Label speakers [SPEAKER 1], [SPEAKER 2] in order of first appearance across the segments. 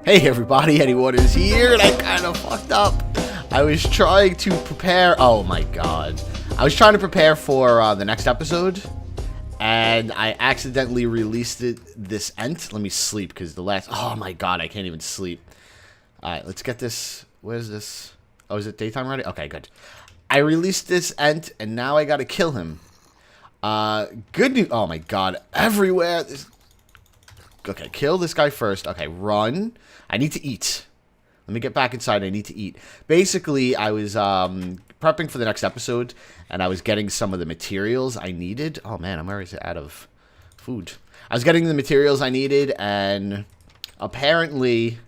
[SPEAKER 1] Hey everybody, Anyone is here, and I kind of fucked up. I was trying to prepare, oh my god. I was trying to prepare for the next episode, and I accidentally released this ent. Let me sleep, because oh my god, I can't even sleep. Alright, let's get this, where's this? Oh, is it daytime already? Okay, good. I released this ent, and now I gotta kill him. Good news, oh my god, everywhere. Okay, kill this guy first. Okay, run. I need to eat. Let me get back inside. I need to eat. Basically, I was prepping for the next episode, and I was getting some of the materials I needed. Oh, man, I'm already out of food. I was getting the materials I needed, and apparently,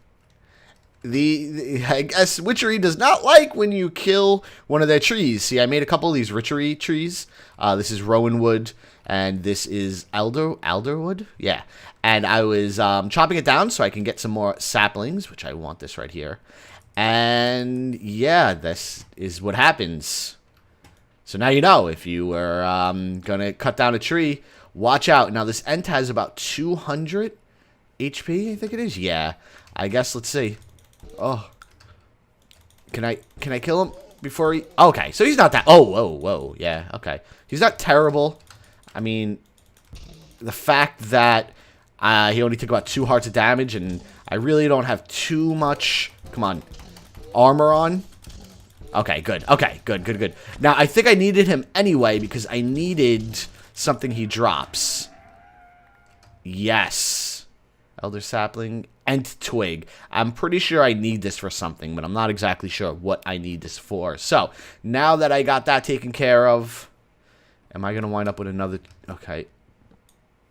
[SPEAKER 1] I guess Witchery does not like when you kill one of their trees. See, I made a couple of these Witchery trees. This is rowan wood, and this is alderwood. Yeah, and I was chopping it down so I can get some more saplings, which I want this right here. And yeah, this is what happens. So now you know, if you were gonna cut down a tree, watch out. Now this ent has about 200 HP, I think it is. Yeah, I guess. Let's see. Oh, can I kill him before he? Okay, so he's not that. Oh, whoa, yeah. Okay, he's not terrible. I mean, the fact that he only took about 2 hearts of damage, and I really don't have too much. Come on, armor on. Okay, good. Okay, good. Now I think I needed him anyway because I needed something he drops. Yes, elder sapling. And twig. I'm pretty sure I need this for something, but I'm not exactly sure what I need this for. So, now that I got that taken care of, am I going to wind up with another? Okay.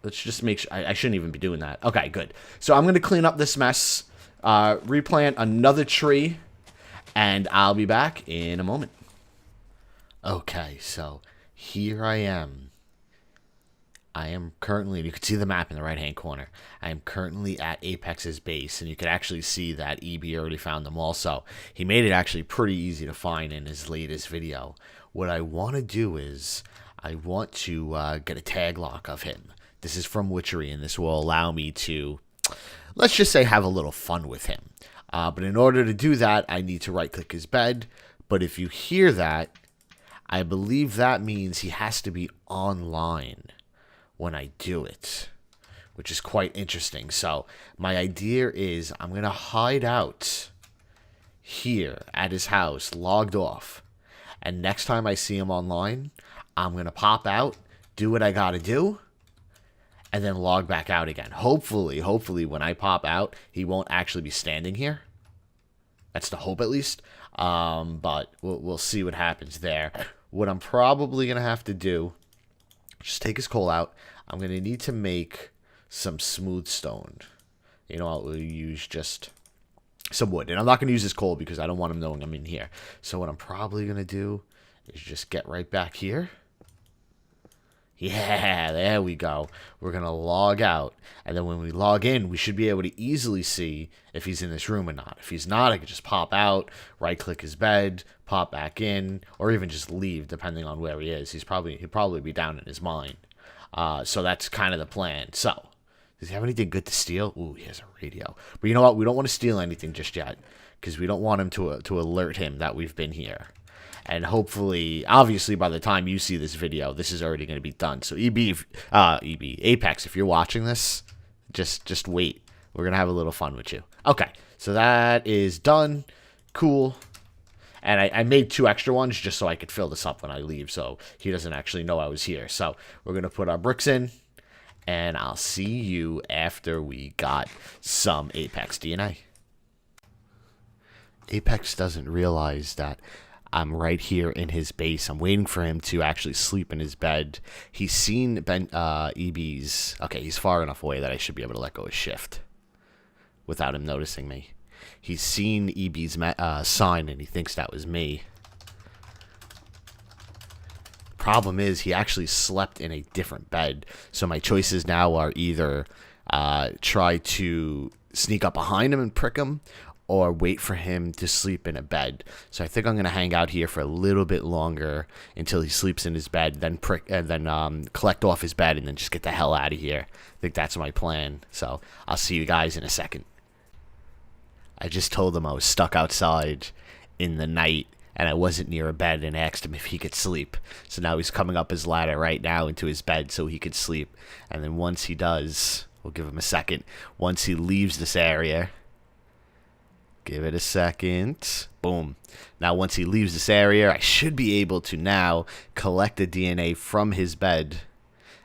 [SPEAKER 1] Let's just make sure. I shouldn't even be doing that. Okay, good. So, I'm going to clean up this mess, replant another tree, and I'll be back in a moment. Okay, so here I am. I am currently, you can see the map in the right-hand corner. I am currently at Apex's base, and you can actually see that EB already found them also. He made it actually pretty easy to find in his latest video. What I want to do is, I want to get a tag lock of him. This is from Witchery, and this will allow me to, let's just say, have a little fun with him. But in order to do that, I need to right-click his bed. But if you hear that, I believe that means he has to be online when I do it, which is quite interesting. So my idea is I'm going to hide out here at his house, logged off. And next time I see him online, I'm going to pop out, do what I got to do, and then log back out again. Hopefully when I pop out, he won't actually be standing here. That's the hope, at least. But we'll see what happens there. What I'm probably going to have to do, just take his coal out. I'm going to need to make some smooth stone. You know, I'll use just some wood. And I'm not going to use his coal because I don't want him knowing I'm in here. So what I'm probably going to do is just get right back here. Yeah, there we go. We're going to log out. And then when we log in, we should be able to easily see if he's in this room or not. If he's not, I could just pop out, right-click his bed, pop back in, or even just leave, depending on where he is. He'll probably be down in his mine. So that's kind of the plan. So, does he have anything good to steal? Ooh, he has a radio. But you know what? We don't want to steal anything just yet, because we don't want him to alert him that we've been here. And hopefully, obviously, by the time you see this video, this is already going to be done. So Apex, if you're watching this, just wait. We're going to have a little fun with you. Okay, so that is done. Cool. And I made 2 extra ones just so I could fill this up when I leave, so he doesn't actually know I was here. So we're going to put our bricks in, and I'll see you after we got some Apex DNA. Apex doesn't realize that I'm right here in his base. I'm waiting for him to actually sleep in his bed. He's seen EB's. Okay, he's far enough away that I should be able to let go of shift without him noticing me. He's seen EB's sign, and he thinks that was me. Problem is, he actually slept in a different bed. So my choices now are either try to sneak up behind him and prick him, or wait for him to sleep in a bed. So I think I'm going to hang out here for a little bit longer until he sleeps in his bed, then collect off his bed, and then just get the hell out of here. I think that's my plan. So I'll see you guys in a second. I just told him I was stuck outside in the night and I wasn't near a bed and asked him if he could sleep. So now he's coming up his ladder right now into his bed so he could sleep. And then once he does, we'll give him a second. Once he leaves this area, give it a second. Boom. Now once he leaves this area, I should be able to now collect the DNA from his bed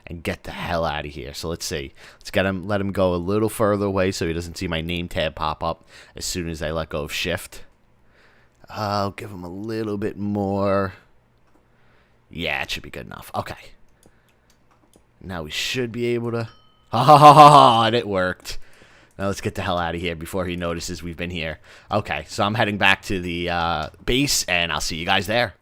[SPEAKER 1] and get the hell out of here. So let's see. Let him go a little further away so he doesn't see my name tab pop up as soon as I let go of shift. I'll give him a little bit more. Yeah, it should be good enough. Okay. Now we should be able to... Oh, and it worked. Now let's get the hell out of here before he notices we've been here. Okay, so I'm heading back to the base, and I'll see you guys there.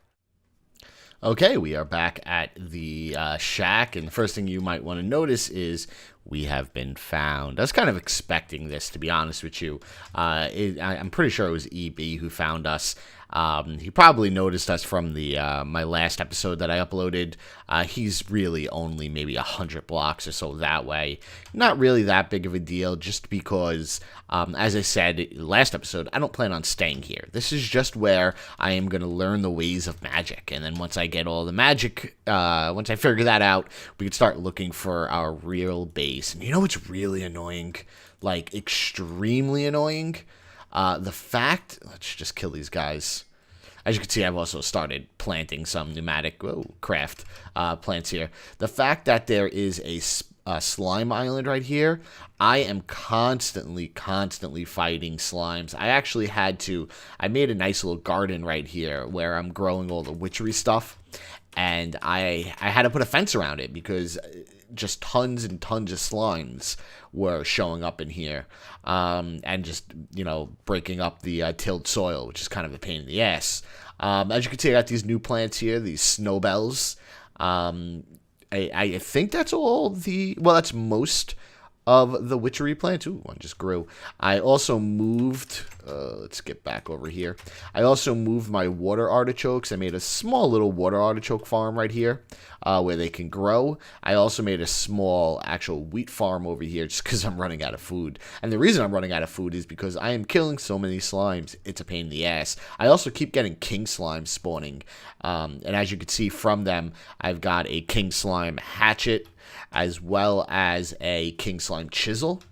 [SPEAKER 1] Okay, we are back at the shack, and the first thing you might want to notice is we have been found. I was kind of expecting this, to be honest with you. I'm pretty sure it was EB who found us. He probably noticed us from the my last episode that I uploaded. He's really only maybe 100 blocks or so that way. Not really that big of a deal, just because, as I said last episode, I don't plan on staying here. This is just where I am going to learn the ways of magic. And then once I get all the magic, once I figure that out, we can start looking for our real base. And you know what's really annoying? Like, extremely annoying? The fact... Let's just kill these guys. As you can see, I've also started planting some Pneumaticraft plants here. The fact that there is a slime island right here, I am constantly fighting slimes. I actually I made a nice little garden right here where I'm growing all the witchery stuff. And I had to put a fence around it because just tons and tons of slimes were showing up in here, and just, breaking up the tilled soil, which is kind of a pain in the ass. As you can see, I got these new plants here, these snowbells. I think that's that's most of the witchery plants. Ooh, one just grew. I also moved, let's get back over here. I also moved my water artichokes. I made a small little water artichoke farm right here where they can grow. I also made a small actual wheat farm over here just because I'm running out of food. And the reason I'm running out of food is because I am killing so many slimes. It's a pain in the ass. I also keep getting king slimes spawning. And as you can see from them, I've got a king slime hatchet, as well as a king slime chisel.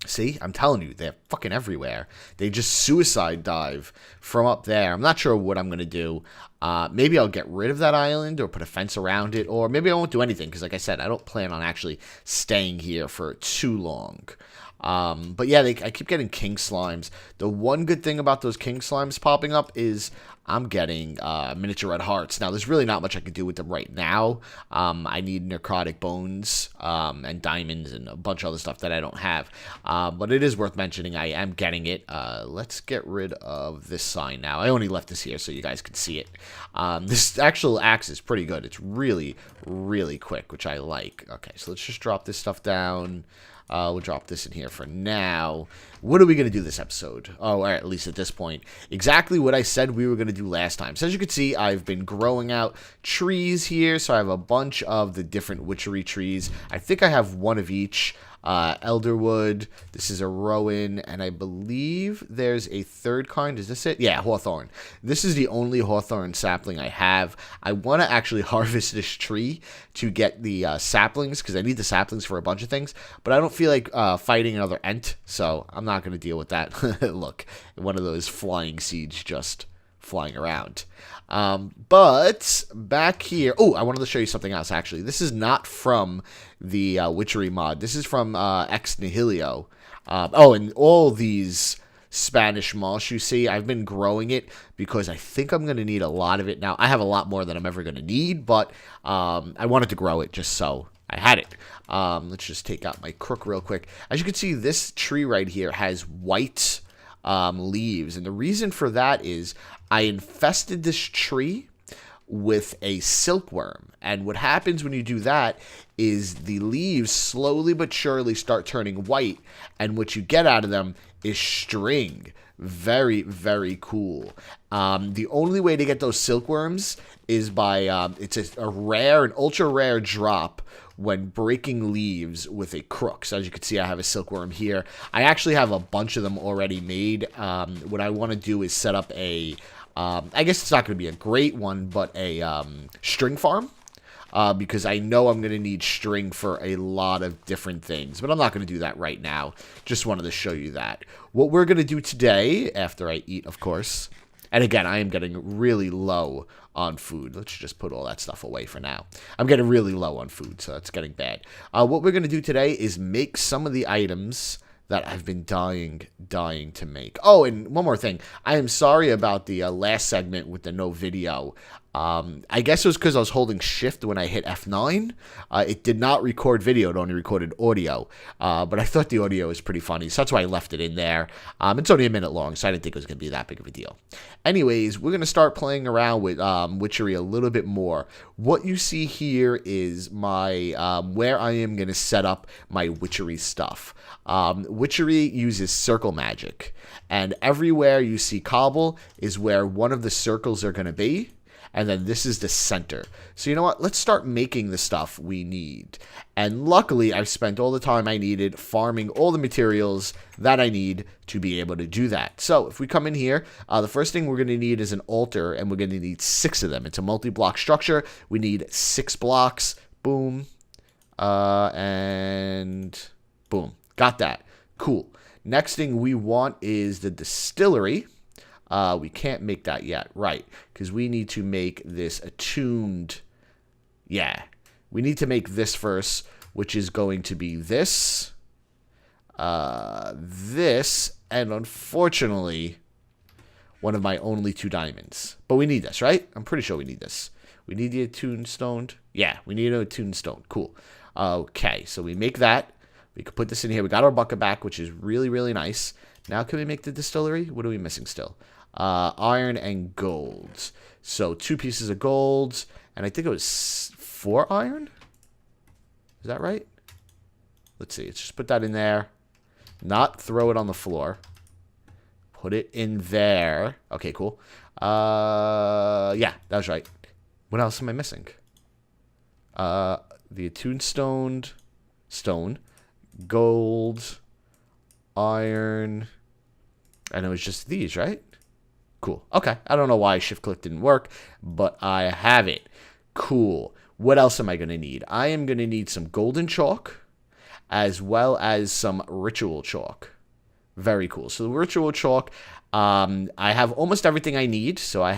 [SPEAKER 1] See, I'm telling you, they're fucking everywhere. They just suicide dive from up there. I'm not sure what I'm going to do. Maybe I'll get rid of that island or put a fence around it, or maybe I won't do anything because, like I said, I don't plan on actually staying here for too long. But yeah, I keep getting king slimes. The one good thing about those king slimes popping up is I'm getting miniature red hearts. Now, there's really not much I can do with them right now. I need necrotic bones and diamonds and a bunch of other stuff that I don't have. But it is worth mentioning I am getting it. Let's get rid of this sign now. I only left this here so you guys can see it. This actual axe is pretty good. It's really, really quick, which I like. Okay, so let's just drop this stuff down. We'll drop this in here for now. What are we going to do this episode? Oh, or at least at this point. Exactly what I said we were going to do last time. So as you can see, I've been growing out trees here. So I have a bunch of the different witchery trees. I think I have one of each. Elderwood, this is a rowan, and I believe there's a third kind. Is this it? Yeah, hawthorn. This is the only hawthorn sapling I have. I want to actually harvest this tree to get the saplings, because I need the saplings for a bunch of things, but I don't feel like fighting another ent, so I'm not going to deal with that. Look, one of those flying seeds just flying around. But back here, I wanted to show you something else, actually. This is not from the Witchery mod. This is from Ex Nihilio. And all these Spanish moss you see, I've been growing it because I think I'm going to need a lot of it. Now, I have a lot more than I'm ever going to need, but I wanted to grow it just so I had it. Let's just take out my crook real quick. As you can see, this tree right here has white leaves, and the reason for that is I infested this tree with a silkworm, and what happens when you do that is the leaves slowly but surely start turning white, and what you get out of them is string. Very, very cool. The only way to get those silkworms is by, it's a rare, an ultra rare drop when breaking leaves with a crook. So as you can see, I have a silkworm here. I actually have a bunch of them already made. What I want to do is set up a, I guess it's not going to be a great one, but a string farm. Because I know I'm going to need string for a lot of different things. But I'm not going to do that right now. Just wanted to show you that. What we're going to do today, after I eat, of course, and again, I am getting really low on food. Let's just put all that stuff away for now. I'm getting really low on food, so it's getting bad. What we're going to do today is make some of the items that I've been dying to make. Oh, and one more thing. I am sorry about the last segment with the no video. I guess it was because I was holding shift when I hit F9. It did not record video. It only recorded audio. But I thought the audio was pretty funny, so that's why I left it in there. It's only a minute long, so I didn't think it was going to be that big of a deal. Anyways, we're going to start playing around with Witchery a little bit more. What you see here is my where I am going to set up my Witchery stuff. Witchery uses circle magic, and everywhere you see cobble is where one of the circles are going to be. And then this is the center. So you know what? Let's start making the stuff we need. And luckily, I've spent all the time I needed farming all the materials that I need to be able to do that. So if we come in here, the first thing we're going to need is an altar, and we're going to need 6 of them. It's a multi-block structure. We need 6 blocks. Boom. And boom. Got that. Cool. Next thing we want is the distillery. We can't make that yet, right? Because we need to make this attuned. Yeah, we need to make this first, which is going to be this, this, and unfortunately, one of my only 2 diamonds. But we need this, right? I'm pretty sure we need this. We need the attuned stone. Yeah, we need an attuned stone. Cool. Okay, so we make that. We could put this in here. We got our bucket back, which is really, really nice. Now can we make the distillery? What are we missing still? Iron and gold. So 2 pieces of gold, and I think it was 4 iron. Is that right? Let's see. Let's just put that in there. Not throw it on the floor. Put it in there. Okay, cool. Yeah, that was right. What else am I missing? The attuned stone, gold, iron, and it was just these, right? Cool. Okay. I don't know why shift click didn't work, but I have it. Cool. What else am I going to need? I am going to need some golden chalk as well as some ritual chalk. Very cool. So the ritual chalk, I have almost everything I need. So I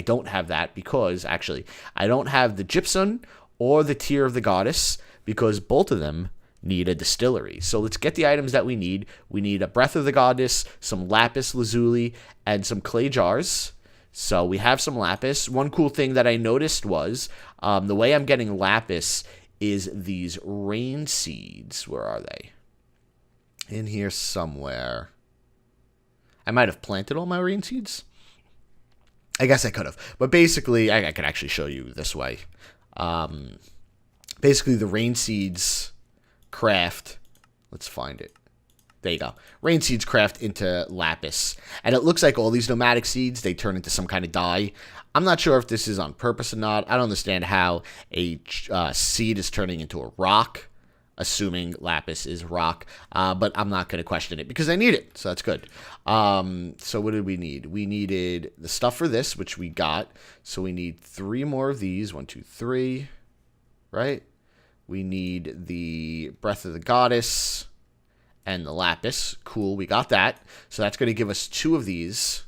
[SPEAKER 1] don't have that because actually I don't have the gypsum or the tear of the goddess because both of them need a distillery. So let's get the items that we need. We need a breath of the goddess, some lapis lazuli, and some clay jars. So we have some lapis. One cool thing that I noticed was the way I'm getting lapis is these rain seeds. Where are they? In here somewhere. I might have planted all my rain seeds. I guess I could have. But basically, I could actually show you this way. Basically, the rain seeds craft. Let's find it. There you go. Rain seeds craft into lapis. And it looks like all these pneumatic seeds, they turn into some kind of dye. I'm not sure if this is on purpose or not. I don't understand how a seed is turning into a rock, assuming lapis is rock. But I'm not going to question it because I need it. So that's good. So what did we need? We needed the stuff for this, which we got. So we need 3 more of these. 1, 2, 3. Right? We need the breath of the goddess and the lapis. Cool, we got that. So that's going to give us 2 of these.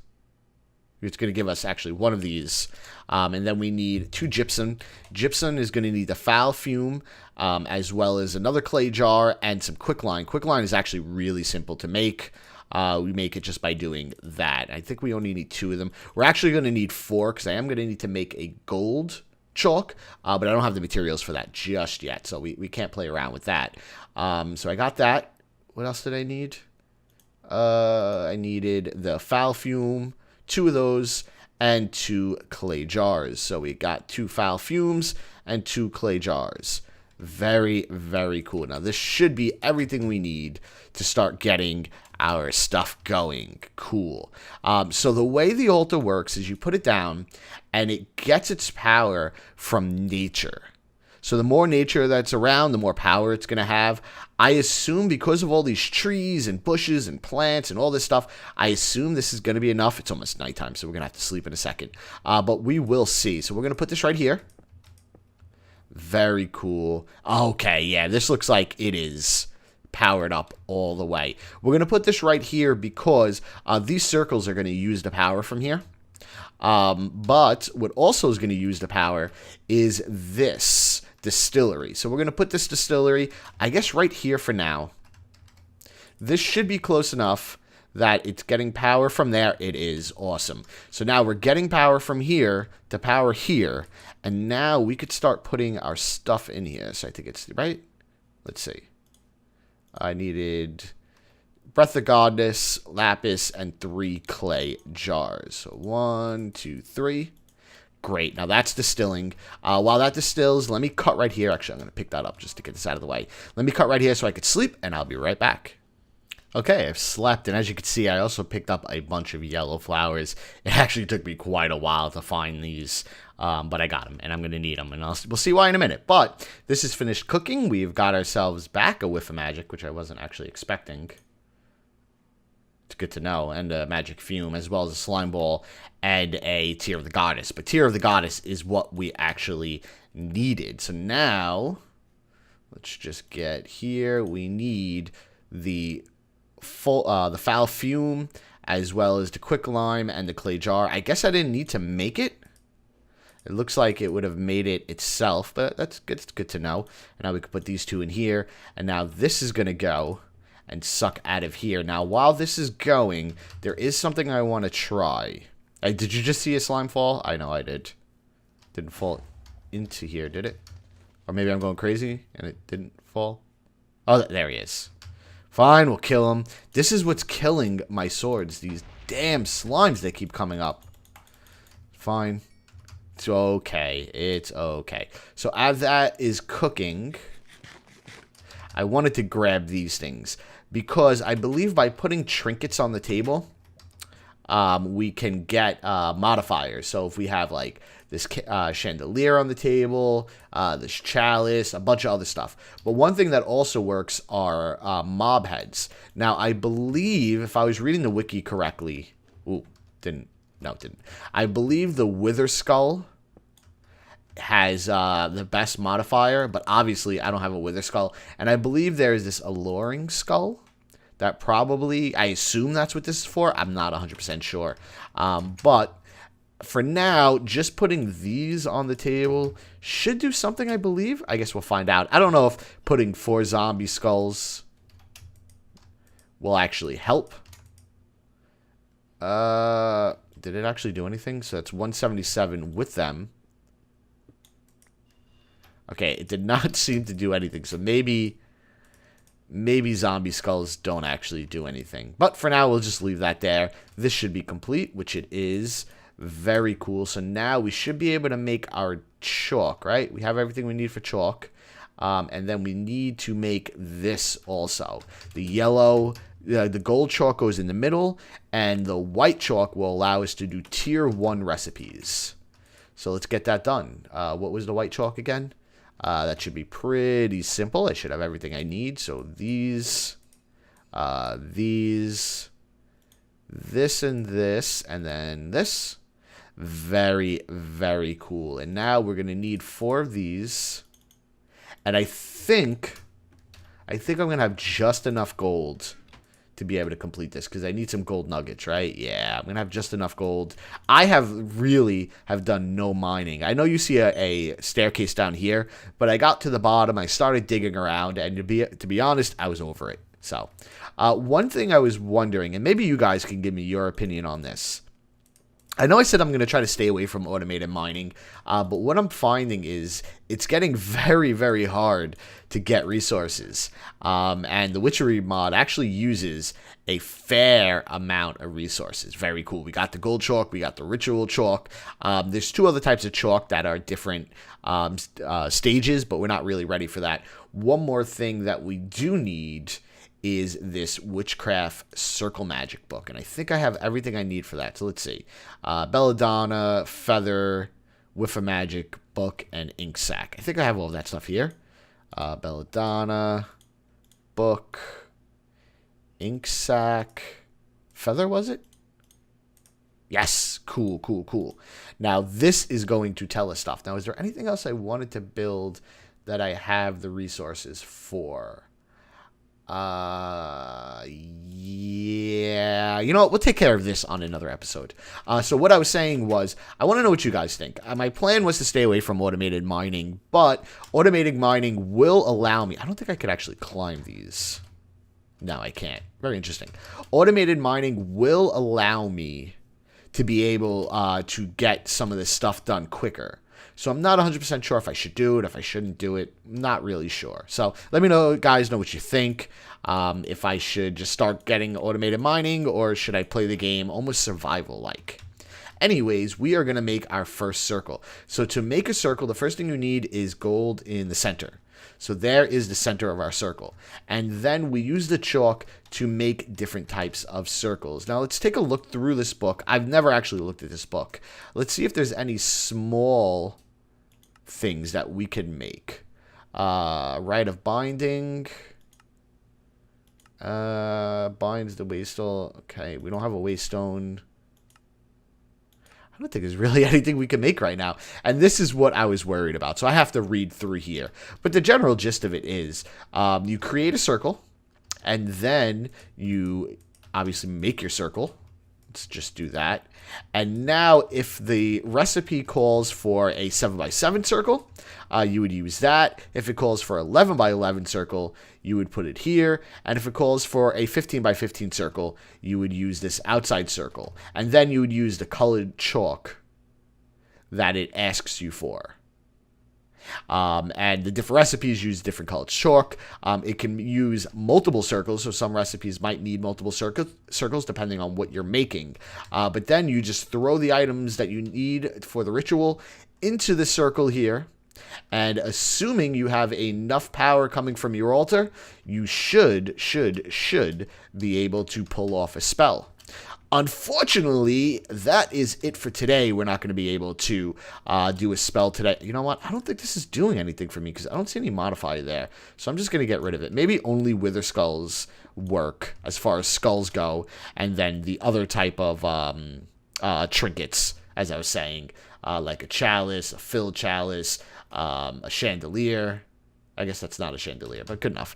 [SPEAKER 1] It's going to give us actually 1 of these. And then we need 2 gypsum. Gypsum is going to need the foul fume, as well as another clay jar and some quicklime. Quicklime is actually really simple to make. We make it just by doing that. I think we only need 2 of them. We're actually going to need 4 because I am going to need to make a gold chalk, but I don't have the materials for that just yet, so we can't play around with that. So I got that. What else did I need? I needed the foul fume, 2 of those, and 2 clay jars. So we got 2 foul fumes and 2 clay jars. Very, very cool. Now this should be everything we need to start getting our stuff going. Cool. So the way the altar works is you put it down, and it gets its power from nature. So the more nature that's around, the more power it's going to have. I assume because of all these trees and bushes and plants and all this stuff, I assume this is going to be enough. It's almost nighttime, so we're going to have to sleep in a second. But we will see. So we're going to put this right here. Very cool. Okay, yeah, this looks like it is powered up all the way. We're going to put this right here because these circles are going to use the power from here. But what also is going to use the power is this distillery. So we're going to put this distillery, I guess, right here for now. This should be close enough that it's getting power from there. It is awesome. So now we're getting power from here to power here. And now we could start putting our stuff in here. So I think it's right. Let's see. I needed Breath of Goddess, Lapis, and 3 clay jars. So 1, 2, 3. Great. Now that's distilling. While that distills, let me cut right here. Actually, I'm going to pick that up just to get this out of the way. Let me cut right here so I could sleep, and I'll be right back. Okay, I've slept, and as you can see, I also picked up a bunch of yellow flowers. It actually took me quite a while to find these, but I got them, and I'm going to need them, and we'll see why in a minute. But this is finished cooking. We've got ourselves back a whiff of magic, which I wasn't actually expecting. It's good to know, and a magic fume, as well as a slime ball and a Tear of the Goddess. But Tear of the Goddess is what we actually needed. So now, let's just get here. We need the foul fume, as well as the quick lime and the clay jar. I guess I didn't need to make it. It looks like it would have made it itself, but that's good. It's good to know. And now we can put these two in here, and now this is going to go and suck out of here. Now, while this is going, there is something I want to try. Did you just see a slime fall? I know I did. Didn't fall into here, did it? Or maybe I'm going crazy and it didn't fall. Oh, there he is. Fine, we'll kill him. This is what's killing my swords. These damn slimes, they keep coming up. Fine. It's okay. It's okay. So as that is cooking, I wanted to grab these things because I believe by putting trinkets on the table, we can get modifiers. So if we have like this chandelier on the table, this chalice, a bunch of other stuff. But one thing that also works are mob heads. Now, I believe, if I was reading the wiki correctly, didn't. I believe the Wither Skull has the best modifier, but obviously I don't have a Wither Skull. And I believe there is this Alluring Skull that probably, I assume that's what this is for. I'm not 100% sure. But for now, just putting these on the table should do something, I believe. I guess we'll find out. I don't know if putting 4 zombie skulls will actually help. Did it actually do anything? So that's 177 with them. Okay, it did not seem to do anything. So maybe zombie skulls don't actually do anything. But for now, we'll just leave that there. This should be complete, which it is. Very cool. So now we should be able to make our chalk, right? We have everything we need for chalk. And then we need to make this also. The yellow, the gold chalk goes in the middle, and the white chalk will allow us to do tier 1 recipes. So let's get that done. What was the white chalk again? That should be pretty simple. I should have everything I need. So these, this and this, and then this. Very, very cool. And now we're going to need 4 of these. And I think I'm going to have just enough gold to be able to complete this, because I need some gold nuggets, right? Yeah, I'm going to have just enough gold. I have done no mining. I know you see a staircase down here, but I got to the bottom, I started digging around, and to be honest, I was over it. So, one thing I was wondering, and maybe you guys can give me your opinion on this. I know I said I'm going to try to stay away from automated mining, but what I'm finding is it's getting very, very hard to get resources. And the Witchery mod actually uses a fair amount of resources. Very cool. We got the gold chalk. We got the ritual chalk. There's 2 other types of chalk that are different stages, but we're not really ready for that. One more thing that we do need is this Witchcraft Circle Magic book. And I think I have everything I need for that. So let's see. Belladonna, Feather, Whiff of Magic, book, and ink sac. I think I have all of that stuff here. Belladonna, book, ink sac, Feather, was it? Yes. Cool, cool, cool. Now, this is going to tell us stuff. Now, is there anything else I wanted to build that I have the resources for? Yeah. You know what? We'll take care of this on another episode. So what I was saying was, I want to know what you guys think. My plan was to stay away from automated mining, but automated mining will allow me... I don't think I could actually climb these. No, I can't. Very interesting. Automated mining will allow me to be able to get some of this stuff done quicker. So I'm not 100% sure if I should do it, if I shouldn't do it. Not really sure. So let me know, guys, know what you think. If I should just start getting automated mining, or should I play the game almost survival-like? Anyways, we are going to make our first circle. So to make a circle, the first thing you need is gold in the center. So there is the center of our circle. And then we use the chalk to make different types of circles. Now let's take a look through this book. I've never actually looked at this book. Let's see if there's any small things that we can make. Rite of binding. Binds the waystone. Okay, we don't have a waystone. I don't think there's really anything we can make right now. And this is what I was worried about. So I have to read through here. But the general gist of it is you create a circle. And then you obviously make your circle. Let's just do that. And now if the recipe calls for a 7x7 circle, you would use that. If it calls for 11x11 circle, you would put it here. And if it calls for a 15x15 circle, you would use this outside circle. And then you would use the colored chalk that it asks you for. And the different recipes use different colored chalk. It can use multiple circles, so some recipes might need multiple circles depending on what you're making. But then you just throw the items that you need for the ritual into the circle here. And assuming you have enough power coming from your altar, you should be able to pull off a spell. Unfortunately, that is it for today. We're not going to be able to do a spell today. You know what? I don't think this is doing anything for me because I don't see any modifier there. So I'm just going to get rid of it. Maybe only Wither Skulls work as far as skulls go. And then the other type of trinkets, as I was saying, like a chalice, a filled chalice, a chandelier. I guess that's not a chandelier, but good enough.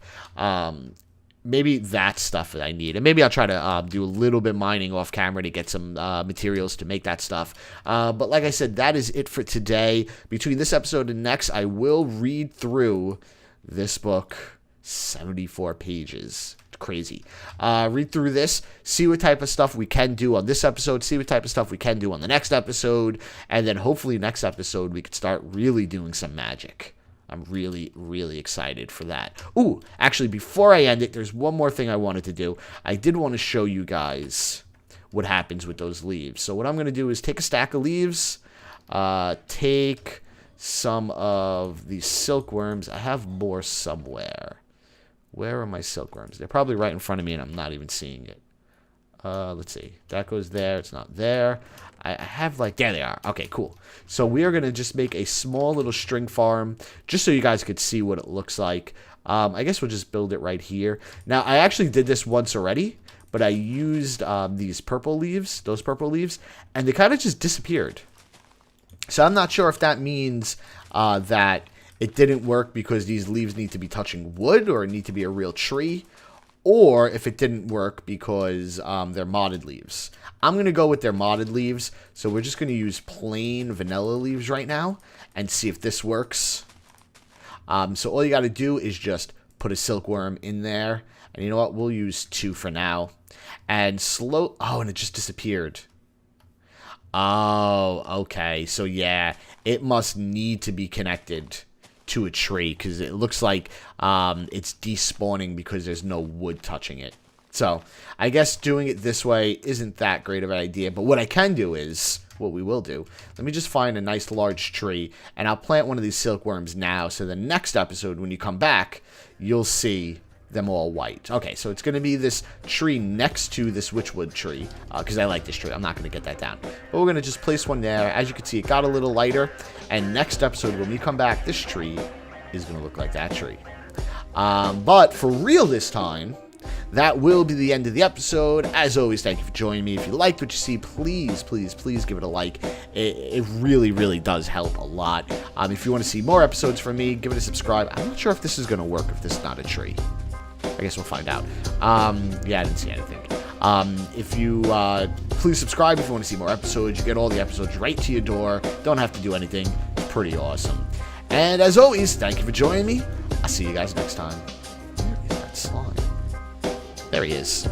[SPEAKER 1] Maybe that stuff that I need. And maybe I'll try to do a little bit mining off camera to get some materials to make that stuff. But like I said, that is it for today. Between this episode and next, I will read through this book. 74 pages. Crazy. Read through this, see what type of stuff we can do on this episode, see what type of stuff we can do on the next episode, and then hopefully next episode we can start really doing some magic. I'm really, really excited for that. Ooh, actually, before I end it, there's one more thing I wanted to do. I did want to show you guys what happens with those leaves. So what I'm going to do is take a stack of leaves, take some of these silkworms. I have more somewhere. Where are my silkworms? They're probably right in front of me, and I'm not even seeing it. Let's see. That goes there. It's not there. I have like... There they are. Okay, cool. So we are going to just make a small little string farm just so you guys could see what it looks like. I guess we'll just build it right here. Now, I actually did this once already, but I used these purple leaves, those purple leaves, and they kind of just disappeared. So I'm not sure if that means that it didn't work because these leaves need to be touching wood or need to be a real tree, or if it didn't work because they're modded leaves. I'm going to go with their modded leaves, so we're just going to use plain vanilla leaves right now and see if this works. So all you got to do is just put a silkworm in there, and you know what? We'll use 2 for now. And oh, and it just disappeared. Oh, okay. So yeah, it must need to be connected to a tree because it looks like it's despawning because there's no wood touching it. So I guess doing it this way isn't that great of an idea, but what I can do is, what we will do, let me just find a nice large tree and I'll plant one of these silkworms now, so the next episode when you come back, you'll see them all white. Okay, so it's going to be this tree next to this witchwood tree, because I like this tree. I'm not going to get that down. But we're going to just place one there. As you can see, it got a little lighter. And next episode, when we come back, this tree is going to look like that tree. But for real this time, that will be the end of the episode. As always, thank you for joining me. If you liked what you see, please, please, please give it a like. It really, really does help a lot. If you want to see more episodes from me, give it a subscribe. I'm not sure if this is going to work if this is not a tree. I guess we'll find out. Yeah, I didn't see anything. If you, please subscribe if you want to see more episodes. You get all the episodes right to your door. Don't have to do anything. It's pretty awesome. And as always, thank you for joining me. I'll see you guys next time. Where is that slime? There he is.